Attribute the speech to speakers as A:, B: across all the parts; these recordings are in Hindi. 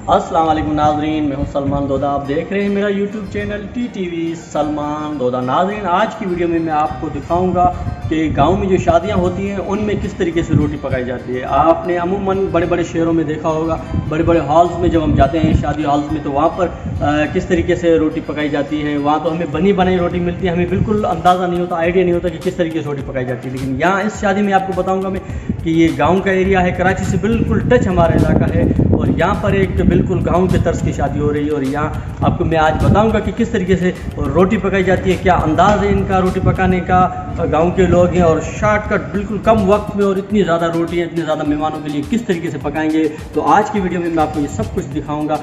A: अस्सलाम वालेकुम नाज़रीन, मैं हूं सलमान दोदा। आप देख रहे हैं मेरा YouTube channel TTV Salman Doda. नाज़रीन, आज की वीडियो में मैं आपको दिखाऊंगा कि गांव में जो शादियां होती हैं उनमें किस तरीके से रोटी पकाई जाती है। आपने अमूमन बड़े बड़े शहरों में देखा होगा, बड़े बड़े हॉल्स में जब हम जाते हैं शादी हॉल्स में, तो वहाँ पर किस तरीके से रोटी पकाई जाती है। वहाँ तो हमें बनी बनाई रोटी मिलती है, हमें बिल्कुल अंदाज़ा नहीं होता, आइडिया नहीं होता कि किस तरीके से रोटी पकाई जाती है। लेकिन यहाँ इस शादी में आपको बताऊँगा मैं कि ये गाँव का एरिया है, कराची से बिल्कुल टच हमारा इलाका है और यहाँ पर एक बिल्कुल गांव के तर्ज की शादी हो रही है। और यहाँ आपको मैं आज बताऊंगा कि किस तरीके से रोटी पकाई जाती है, क्या अंदाज़ है इनका रोटी पकाने का। गांव के लोग हैं और शॉर्टकट बिल्कुल कम वक्त में और इतनी ज़्यादा रोटियाँ इतने ज़्यादा मेहमानों के लिए किस तरीके से पकाएंगे। तो आज की वीडियो में मैं आपको ये सब कुछ दिखाऊँगा।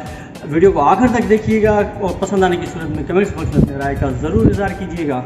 A: वीडियो को आखिर तक देखिएगा और पसंद आने की सूरत में कमेंट्स बॉक्स में अपनी राय का ज़रूर इज़हार कीजिएगा।